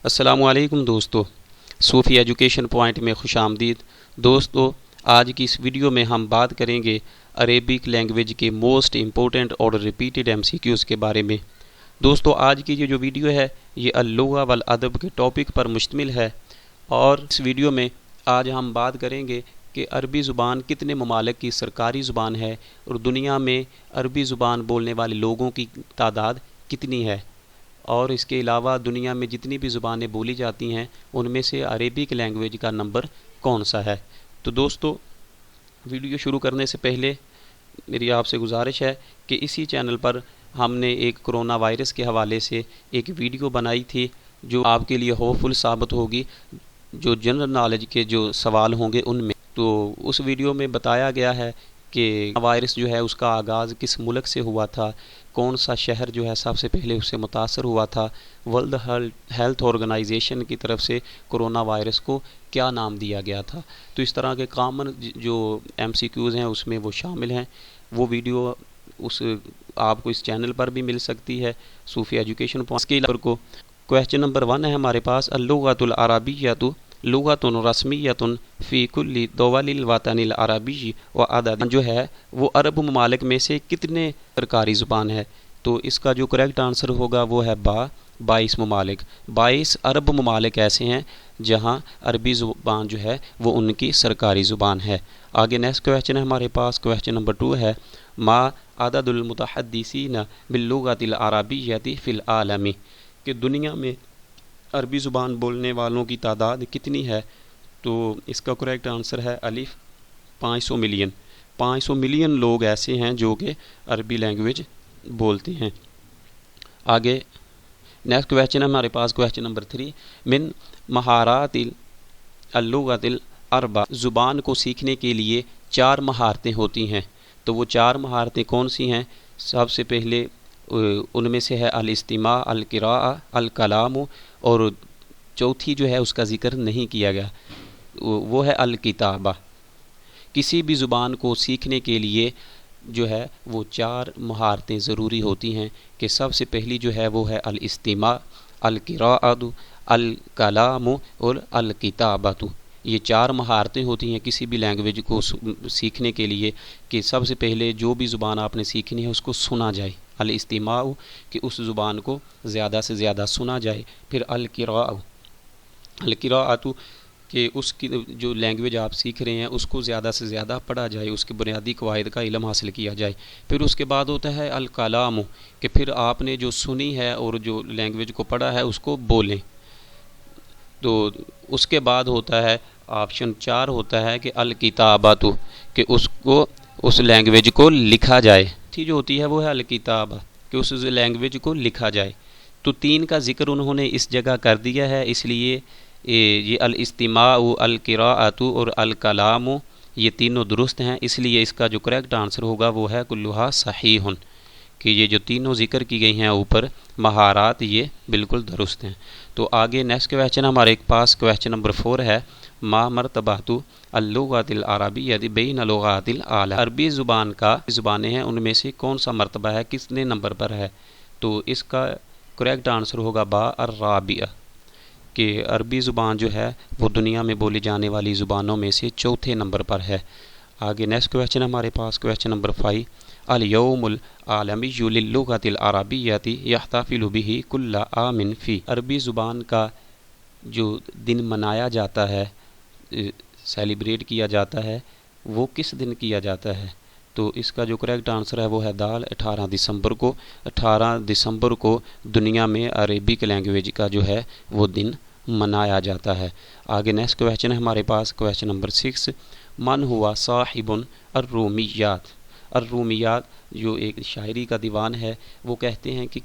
السلام علیکم دوستو، صوفی ایجوکیشن پوائنٹ میں خوش آمدید۔ دوستو، آج کی اس ویڈیو میں ہم بات کریں گے عربک لینگویج کے موسٹ امپورٹنٹ اور ریپیٹڈ MCQs کے بارے میں۔ دوستو، آج کی یہ جو ویڈیو ہے یہ اللغہ والادب کے ٹاپک پر مشتمل ہے، اور اس ویڈیو میں آج ہم بات کریں گے کہ عربی زبان کتنے ممالک کی سرکاری زبان ہے اور دنیا میں عربی زبان بولنے والے لوگوں کی تعداد کتنی ہے، اور اس کے علاوہ دنیا میں جتنی بھی زبانیں بولی جاتی ہیں ان میں سے عربک لینگویج کا نمبر کون سا ہے۔ تو دوستو، ویڈیو شروع کرنے سے پہلے میری آپ سے گزارش ہے کہ اسی چینل پر ہم نے ایک کرونا وائرس کے حوالے سے ایک ویڈیو بنائی تھی جو آپ کے لیے ہوپ فل ثابت ہوگی، جو جنرل نالج کے جو سوال ہوں گے ان میں۔ تو اس ویڈیو میں بتایا گیا ہے کہ وائرس جو ہے اس کا آغاز کس ملک سے ہوا تھا، کون سا شہر جو ہے سب سے پہلے اس سے متاثر ہوا تھا، ورلڈ ہیلتھ آرگنائزیشن کی طرف سے کرونا وائرس کو کیا نام دیا گیا تھا۔ تو اس طرح کے کامن جو MCQs ہیں اس میں وہ شامل ہیں۔ وہ ویڈیو آپ کو اس چینل پر بھی مل سکتی ہے، صوفی ایجوکیشن پوائنٹ کے نمبر کو۔ کویسچن نمبر 1 ہے ہمارے پاس، اللغۃ العربیۃ لغۃ رسمیۃ فی کل دول الوطن العربی و عدد، جو ہے وہ عرب ممالک میں سے کتنے سرکاری زبان ہے؟ تو اس کا جو کریکٹ آنسر ہوگا وہ ہے 22 ممالک۔ 22 عرب ممالک ایسے ہیں جہاں عربی زبان جو ہے وہ ان کی سرکاری زبان ہے۔ آگے نیکسٹ کویسچن ہے ہمارے پاس، کویسچن نمبر 2 ہے، ما عدد المتحدثین باللغۃ العربیۃ فی العالم، کہ دنیا میں عربی زبان بولنے والوں کی تعداد کتنی ہے؟ تو اس کا کریکٹ آنسر ہے الف 500 ملین۔ 500 ملین لوگ ایسے ہیں جو کہ عربی لینگویج بولتے ہیں۔ آگے نیکسٹ کویسچن ہے ہمارے پاس، کویسچن نمبر 3، من مہارات اللغۃ الاربع، زبان کو سیکھنے کے لیے 4 مہارتیں ہوتی ہیں۔ تو وہ 4 مہارتیں کون سی ہیں؟ سب سے پہلے ان میں سے ہے الاستماع، القراءہ، الکلام، اور چوتھی جو ہے اس کا ذکر نہیں کیا گیا، وہ ہے الکتابہ۔ کسی بھی زبان کو سیکھنے کے لیے جو ہے وہ 4 مہارتیں ضروری ہوتی ہیں، کہ سب سے پہلی جو ہے وہ ہے الاستماع، القراءۃ، الکلام اور الکتابۃ۔ یہ 4 مہارتیں ہوتی ہیں کسی بھی لینگویج کو سیکھنے کے لیے، کہ سب سے پہلے جو بھی زبان آپ نے سیکھنی ہے اس کو سنا جائے، الاستماع، کہ اس زبان کو زیادہ سے زیادہ سنا جائے، پھر القراءۃ، کہ اس کی جو لینگویج آپ سیکھ رہے ہیں اس کو زیادہ سے زیادہ پڑھا جائے، اس کے بنیادی قواعد کا علم حاصل کیا جائے، پھر اس کے بعد ہوتا ہے الکلام، کہ پھر آپ نے جو سنی ہے اور جو لینگویج کو پڑھا ہے اس کو بولیں۔ تو اس کے بعد ہوتا ہے آپشن 4 ہوتا ہے کہ الکتابۃ، کہ اس لینگویج کو لکھا جائے۔ تھی جو ہوتی ہے وہ ہے الکتابہ، کہ اس لینگویج کو لکھا جائے۔ تو 3 کا ذکر انہوں نے اس جگہ کر دیا ہے، اس لیے یہ الاستماع، القراءۃ اور الکلام یہ تینوں درست ہیں، اس لیے اس کا جو کریکٹ آنسر ہوگا وہ ہے کلھا صحیح، کہ یہ جو تینوں ذکر کی گئی ہیں اوپر مہارات یہ بالکل درست ہیں۔ تو آگے نیکسٹ کویسچن ہمارے پاس، کویسچن نمبر 4 ہے، ما مرتبۃ اللغۃ العربیۃ بین لغات العالم، عربی زبان کا زبانیں ہیں ان میں سے کون سا مرتبہ ہے، کتنے نمبر پر ہے؟ تو اس کا کریکٹ آنسر ہوگا الرابعہ، کہ عربی زبان جو ہے وہ دنیا میں بولی جانے والی زبانوں میں سے 4تھے نمبر پر ہے۔ آگے نیکسٹ کویسچن ہمارے پاس، کویسچن نمبر 5، الیوم العالمی للغۃ العربیۃ یحتفل بہ کل عام فی، عربی زبان کا جو دن منایا جاتا ہے، سیلیبریٹ کیا جاتا ہے، وہ کس دن کیا جاتا ہے؟ تو اس کا جو کریکٹ آنسر ہے وہ ہے 18 دسمبر کو۔ 18 دسمبر کو دنیا میں عربک لینگویج کا جو ہے وہ دن منایا جاتا ہے۔ آگے نیکسٹ کویسچن ہے ہمارے پاس، کویسچن نمبر 6، من ہوا صاحب الرومیات، الرومیات جو ایک شاعری کا دیوان ہے، وہ کہتے ہیں کہ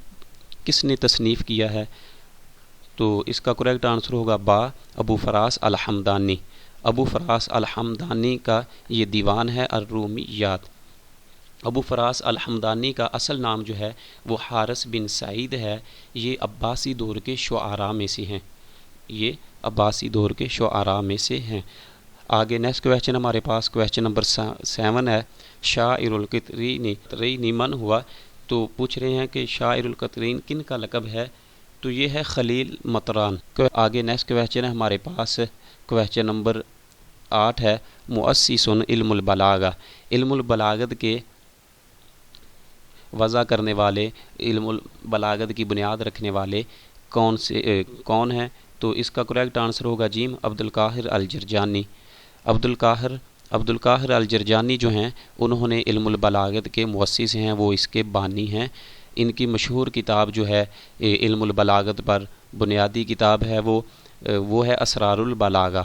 کس نے تصنیف کیا ہے؟ تو اس کا کریکٹ آنسر ہوگا ابو فراس الحمدانی۔ ابو فراس الحمدانی کا یہ دیوان ہے الرومیات۔ ابو فراس الحمدانی کا اصل نام جو ہے وہ حارث بن سعید ہے، یہ عباسی دور کے شعراء میں سے ہیں، یہ عباسی دور کے شعراء میں سے ہیں۔ آگے نیکسٹ کویسچن ہمارے پاس، کویسچن نمبر 7 ہے، شاعر القطرین من ہوا، تو پوچھ رہے ہیں کہ شاعر القطرین کن کا لقب ہے؟ تو یہ ہے خلیل مطران۔ آگے نیکسٹ کویسچن ہے ہمارے پاس، کویسچن نمبر 8 ہے مؤسس علم البلاغہ، علم البلاغت کے وضع کرنے والے، علم البلاغت کی بنیاد رکھنے والے کون ہیں؟ تو اس کا کریکٹ آنسر ہوگا جیم، عبد القاہر الجرجانی۔ عبد القاہر الجرجانی جو ہیں انہوں نے علم البلاغت کے مؤسس ہیں، وہ اس کے بانی ہیں۔ ان کی مشہور کتاب جو ہے علم البلاغت پر بنیادی کتاب ہے، وہ ہے اسرار البلاغہ۔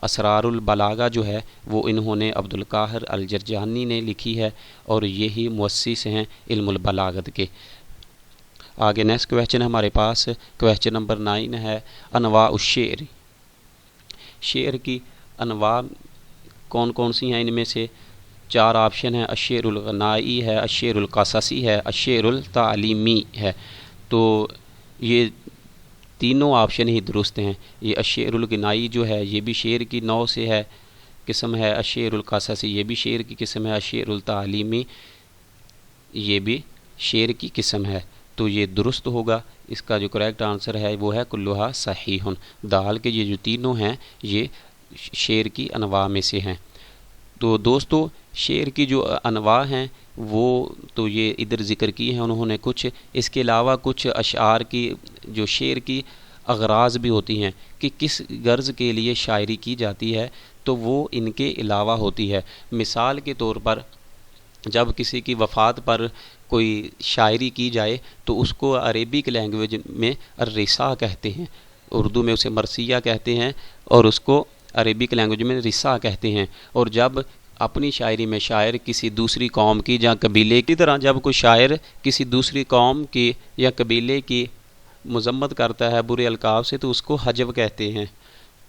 اسرار البلاغہ جو ہے وہ انہوں نے عبد القاہر الجرجانی نے لکھی ہے، اور یہی مؤسس ہیں علم البلاغت کے۔ آگے نیکسٹ کویسچن ہمارے پاس، کویسچن نمبر 9 ہے انواع الشعر، شعر کی انواع کون کون سی ہیں؟ ان میں سے 4 آپشن ہیں، الشعر الغنائی ہے، الشعر القصصی ہے، الشعر التعلیمی ہے۔ تو یہ تینوں آپشن ہی درست ہیں۔ یہ الشعر الغنائی جو ہے یہ بھی شعر کی نوع سے ہے، قسم ہے، الشعر القصصی یہ بھی شعر کی قسم ہے، الشعر التعلیمی یہ بھی شعر کی قسم ہے۔ تو یہ درست ہوگا، اس کا جو کریکٹ آنسر ہے وہ ہے کلھا صحیح۔ دال کے یہ جو تینوں ہیں یہ شعر کی انواع میں سے ہیں۔ تو دوستو شعر کی جو انواع ہیں وہ تو یہ ادھر ذکر کی ہیں انہوں نے کچھ، اس کے علاوہ کچھ اشعار کی جو شعر کی اغراض بھی ہوتی ہیں کہ کس غرض کے لیے شاعری کی جاتی ہے، تو وہ ان کے علاوہ ہوتی ہے۔ مثال کے طور پر جب کسی کی وفات پر کوئی شاعری کی جائے تو اس کو عربک لینگویج میں الرثا کہتے ہیں، اردو میں اسے مرثیہ کہتے ہیں، اور اس کو عربک لینگویج میں رثا کہتے ہیں۔ اور جب اپنی شاعری میں شاعر کسی دوسری قوم کی یا قبیلے کی طرح جب کوئی شاعر کسی دوسری قوم کی یا قبیلے کی مذمت کرتا ہے برے القاب سے تو اس کو حجب کہتے ہیں۔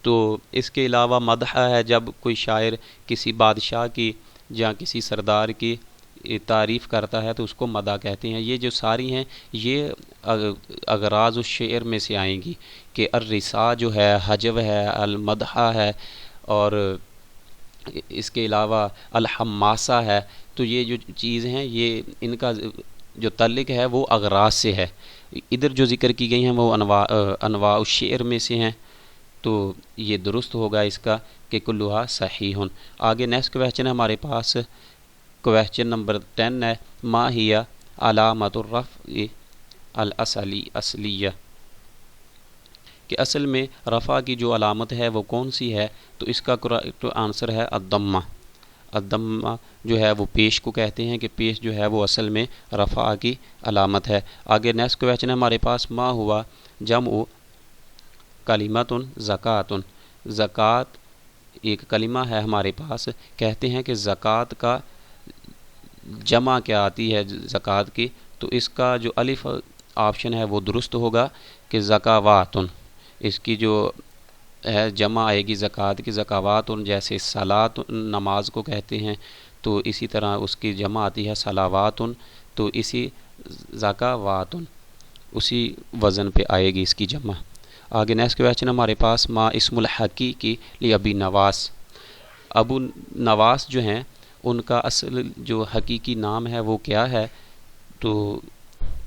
تو اس کے علاوہ مدح ہے، جب کوئی شاعر کسی بادشاہ کی یا کسی سردار کی تعریف کرتا ہے تو اس کو مدح کہتے ہیں۔ یہ جو ساری ہیں یہ اغراض الشعر میں سے آئیں گی کہ الرثا جو ہے، حجب ہے، المدح ہے، اور اس کے علاوہ الحماسہ ہے۔ تو یہ جو چیز ہیں یہ ان کا جو تعلق ہے وہ اغراض سے ہے۔ ادھر جو ذکر کی گئی ہیں وہ انواع الشعر میں سے ہیں، تو یہ درست ہوگا اس کا کہ کلھا صحیح۔ آگے نیکسٹ کویسچن ہے ہمارے پاس، کویسچن نمبر 10 ہے ما ہی علامت الرفع الاصلیہ، کہ اصل میں رفع کی جو علامت ہے وہ کون سی ہے؟ تو اس کا کریکٹ آنسر ہے الضمہ۔ الضمہ جو ہے وہ پیش کو کہتے ہیں، کہ پیش جو ہے وہ اصل میں رفع کی علامت ہے۔ آگے نیکسٹ کویسچن ہے ہمارے پاس ما ہوا جمع کلمۃ زکوٰۃ، زکوٰۃ ایک کلمہ ہے ہمارے پاس، کہتے ہیں کہ زکوٰۃ کا جمع کیا آتی ہے زکوٰۃ کی؟ تو اس کا جو الف آپشن ہے وہ درست ہوگا کہ زکوٰۃ، اس کی جو ہے جمع آئے گی زکوٰۃ کی، زکوٰۃ جیسے صلاۃ نماز کو کہتے ہیں تو اسی طرح اس کی جمع آتی ہے صلوات، تو اسی زکوٰۃ اسی وزن پہ آئے گی اس کی جمع۔ آگے نیکسٹ کویسچن ہمارے پاس ما اسم الحقیقی لابی نواس، ابو نواس جو ہیں ان کا اصل جو حقیقی نام ہے وہ کیا ہے؟ تو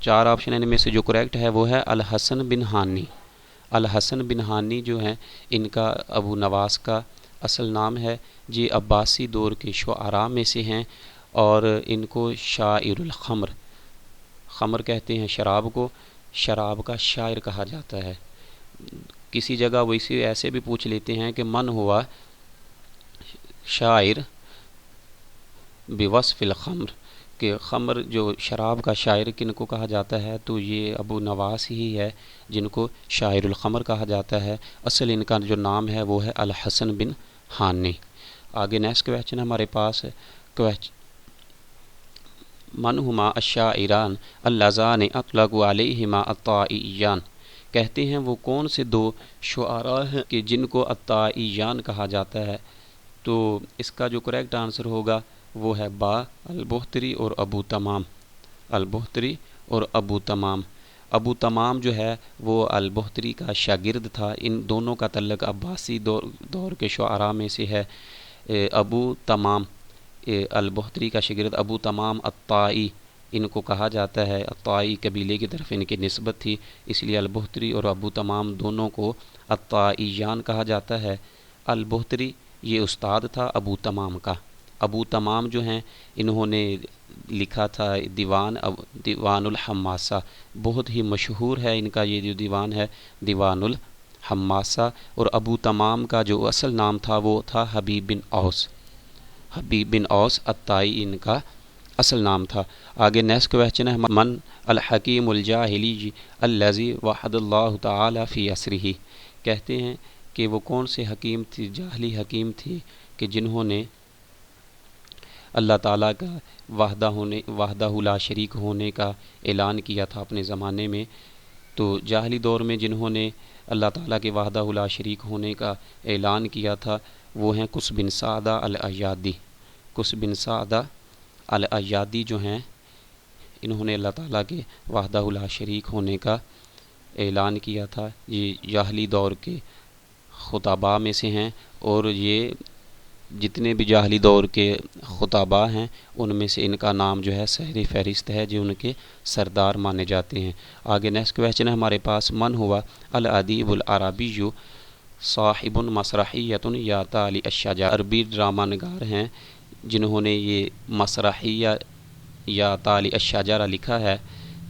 4 آپشن ان میں سے جو کریکٹ ہے وہ ہے الحسن بن ہانی۔ الحسن بن ہانی جو ہیں ان کا ابو نواس کا اصل نام ہے، یہ عباسی دور کے شعراء میں سے ہیں، اور ان کو شاعر الخمر، خمر کہتے ہیں شراب کو، شراب کا شاعر کہا جاتا ہے۔ کسی جگہ وہ اسی ایسے بھی پوچھ لیتے ہیں کہ من ہوا شاعر بوصف الخمر، کہ خمر جو شراب کا شاعر کن کو کہا جاتا ہے؟ تو یہ ابو نواس ہی ہے جن کو شاعر الخمر کہا جاتا ہے۔ اصل ان کا جو نام ہے وہ ہے الحسن بن ہانی۔ آگے نیکسٹ کویسچن ہمارے پاس من ہما الشاعران اللذان اطلقوا علیہما الطائیان، کہتے ہیں وہ کون سے 2 شعراء ہیں کہ جن کو الطائیان کہا جاتا ہے؟ تو اس کا جو کریکٹ آنسر ہوگا وہ ہے با البختری اور ابو تمام، البختری اور ابو تمام۔ ابو تمام جو ہے وہ البختری کا شاگرد تھا، ان دونوں کا تعلق عباسی دور کے شعراء میں سے ہے۔ ابو تمام البختری کا شاگرد ابو تمام الطائی ان کو کہا جاتا ہے، الطائی قبیلے کی طرف ان کی نسبت تھی، اس لیے البختری اور ابو تمام دونوں کو الطائیان کہا جاتا ہے۔ البختری یہ استاد تھا ابو تمام کا۔ ابو تمام جو ہیں انہوں نے لکھا تھا دیوان الحماسہ، بہت ہی مشہور ہے ان کا یہ جو دیوان ہے دیوان الحماسہ۔ اور ابو تمام کا جو اصل نام تھا وہ تھا حبیب بن اوس، حبیب بن اوس الطائی ان کا اصل نام تھا۔ آگے نیکسٹ کویسچن ہے، من الحکیم الجاہلی الذی وحد اللہ تعالی فی عصرہ، کہتے ہیں کہ وہ کون سے حکیم تھی، جاہلی حکیم تھی کہ جنہوں نے اللہ تعالیٰ کا وحدہ لا شریک ہونے کا اعلان کیا تھا اپنے زمانے میں۔ تو جاہلی دور میں جنہوں نے اللہ تعالیٰ کے وحدہ لا شریک ہونے کا اعلان کیا تھا وہ ہیں قص بن سعدہ الایادی۔ قص بن سعدہ الایادی جو ہیں انہوں نے اللہ تعالیٰ کے وحدہ لا شریک ہونے کا اعلان کیا تھا۔ یہ جاہلی دور کے خطباء میں سے ہیں، اور یہ جتنے بھی جاہلی دور کے خطباء ہیں ان میں سے ان کا نام جو ہے سہری فہرست ہے، جو ان کے سردار مانے جاتے ہیں۔ آگے نیکسٹ کویسچن ہے ہمارے پاس، من ہوا الادیب العربی صاحب مسرحیۃ یاتا علی الشجاع، عربی ڈرامہ نگار ہیں جنہوں نے یہ مسرحیہ یاتا علی الشجاع لکھا ہے۔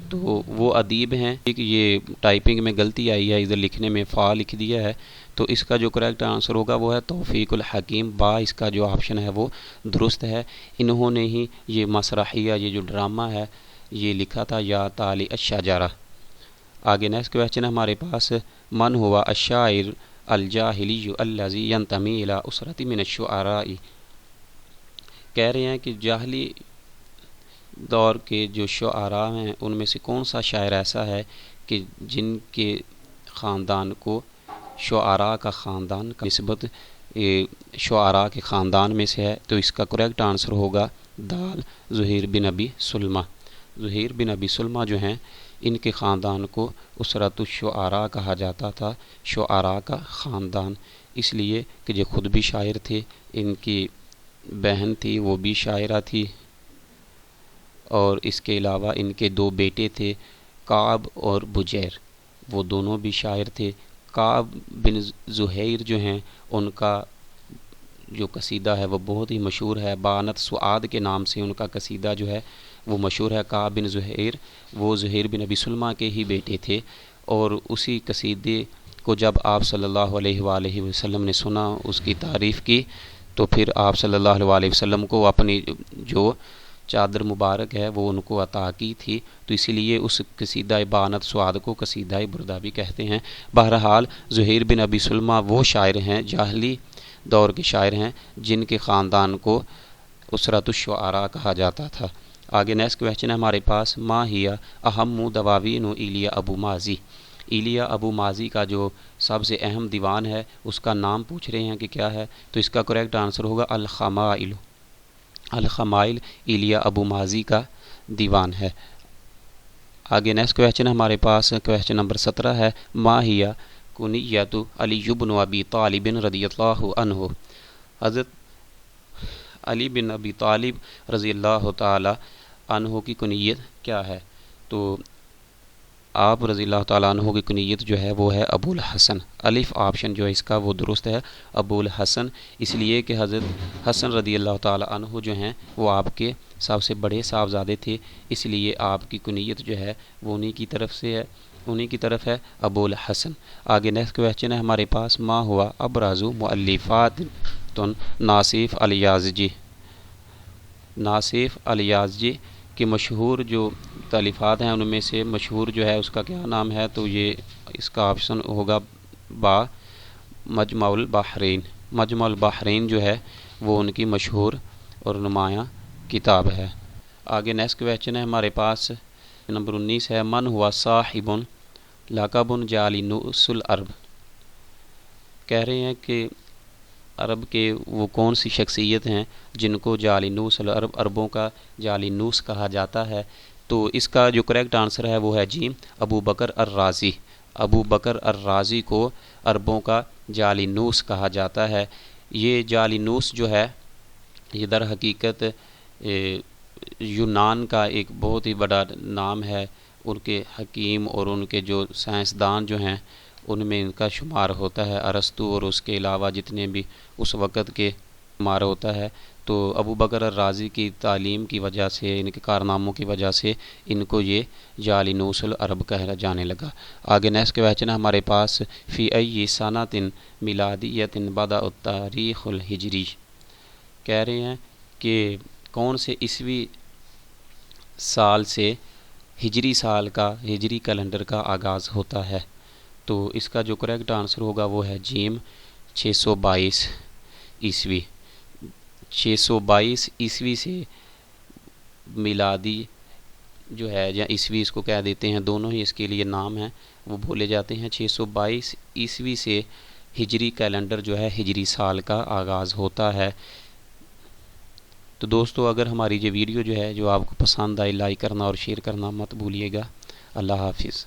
تو وہ ادیب ہیں، یہ ٹائپنگ میں غلطی آئی ہے، ادھر لکھنے میں فا لکھ دیا ہے، تو اس کا جو کریکٹ آنسر ہوگا وہ ہے توفیق الحکیم، با اس کا جو آپشن ہے وہ درست ہے۔ انہوں نے ہی یہ مسرحیہ، یہ جو ڈرامہ ہے یہ لکھا تھا یاتا علی الشجاع۔ آگے نیکسٹ کویسچن ہے ہمارے پاس، من ہوا الشاعر الجاہلی الذی ینتمی الی اسرۃ من الشعراء، کہہ رہے ہیں کہ جاہلی دور کے جو شعراء ہیں ان میں سے کون سا شاعر ایسا ہے کہ جن کے خاندان کو شعراء کا خاندان کا نسبت شعراء کے خاندان میں سے ہے۔ تو اس کا کریکٹ آنسر ہوگا دال زہیر بن ابی سلمہ۔ زہیر بن ابی سلمہ جو ہیں ان کے خاندان کو اسرۃ الشعراء کہا جاتا تھا، شعراء کا خاندان، اس لیے کہ یہ خود بھی شاعر تھے، ان کی بہن تھی وہ بھی شاعرہ تھی، اور اس کے علاوہ ان کے دو بیٹے تھے کعب اور بجیر، وہ دونوں بھی شاعر تھے۔ کعب بن زہیر جو ہیں ان کا جو قصیدہ ہے وہ بہت ہی مشہور ہے، بانت سعاد کے نام سے ان کا قصیدہ جو ہے وہ مشہور ہے۔ کعب بن زہیر وہ زہیر بن ابی سلمہ کے ہی بیٹے تھے، اور اسی قصیدے کو جب آپ صلی اللہ علیہ وآلہ وسلم نے سنا، اس کی تعریف کی، تو پھر آپ صلی اللہ علیہ وسلم کو اپنی جو چادر مبارک ہے وہ ان کو عطا کی تھی، تو اسی لیے اس قصیدہ بانت سعاد کو قصیدہ بردہ بھی کہتے ہیں۔ بہرحال زہیر بن ابی سلمہ وہ شاعر ہیں، جاہلی دور کے شاعر ہیں جن کے خاندان کو اسرۃ الشعراء کہا جاتا تھا۔ آگے نیکسٹ کویسچن ہے ہمارے پاس، ما ہی اہم دواوین ایلیاء ابو ماضی، ایلیاء ابو ماضی کا جو سب سے اہم دیوان ہے اس کا نام پوچھ رہے ہیں کہ کیا ہے، تو اس کا کریکٹ آنسر ہوگا الخمائل۔ الخمائل ایلیاء ابو ماضی کا دیوان ہے۔ آگے نیکسٹ کویسچن ہمارے پاس کویسچن نمبر 17 ہے، ما ہی کنیۃ علی بن ابی طالب رضی اللہ عنہ، حضرت علی بن ابی طالب رضی اللہ تعالی عنہ کی کنیت کیا ہے؟ تو آپ رضی اللہ تعالیٰ عنہ کی کنیت جو ہے وہ ہے ابو الحسن، الف آپشن جو ہے اس کا وہ درست ہے ابو الحسن، اس لیے کہ حضرت حسن رضی اللہ تعالیٰ عنہ جو ہیں وہ آپ کے سب سے بڑے صاحبزادے تھے، اس لیے آپ کی کنیت جو ہے وہ انہی کی طرف سے ہے، انہی کی طرف ہے ابو الحسن۔ آگے نیکسٹ کویسچن ہے ہمارے پاس، ما ہوا ابرز مؤلفات ناصف الیازجی، ناصف الیازجی کے مشہور جو تالیفات ہیں ان میں سے مشہور جو ہے اس کا کیا نام ہے؟ تو یہ اس کا آپشن ہوگا با مجمع البحرین۔ مجمع البحرین جو ہے وہ ان کی مشہور اور نمایاں کتاب ہے۔ آگے نیکسٹ کویسچن ہے ہمارے پاس نمبر 19 ہے، من ہوا صاحب لقب جالینوس العرب، کہہ رہے ہیں کہ عرب کے وہ کون سی شخصیت ہیں جن کو جالینوس العرب، عربوں کا جالینوس کہا جاتا ہے؟ تو اس کا جو کریکٹ آنسر ہے وہ ہے جی ابو بکر الرازی۔ ابو بکر الرازی کو عربوں کا جالینوس کہا جاتا ہے۔ یہ جالینوس جو ہے یہ در حقیقت یونان کا ایک بہت ہی بڑا نام ہے، ان کے حکیم اور ان کے جو سائنسدان جو ہیں ان میں ان کا شمار ہوتا ہے، ارسطو اور اس کے علاوہ جتنے بھی اس وقت کے شمار ہوتا ہے۔ تو ابو بکر الرازی کی تعلیم کی وجہ سے، ان کے کارناموں کی وجہ سے ان کو یہ جالینوس العرب کہا جانے لگا۔ آگے نیکسٹ کویسچن ہے ہمارے پاس، فی ای سنۃ میلادیۃ بدأ التاریخ الہجری، کہہ رہے ہیں کہ کون سے عیسوی سال سے ہجری سال کا، ہجری کیلنڈر کا آغاز ہوتا ہے؟ تو اس کا جو کریکٹ آنسر ہوگا وہ ہے جیم 622 عیسوی۔ 622 عیسوی سے میلادی جو ہے یا عیسوی اس کو کہہ دیتے ہیں، دونوں ہی اس کے لیے نام ہیں، وہ بولے جاتے ہیں۔ 622 عیسوی سے ہجری کیلنڈر جو ہے ہجری سال کا آغاز ہوتا ہے۔ تو دوستو اگر ہماری یہ ویڈیو جو ہے جو آپ کو پسند آئی، لائک کرنا اور شیئر کرنا مت بھولیے گا۔ اللہ حافظ۔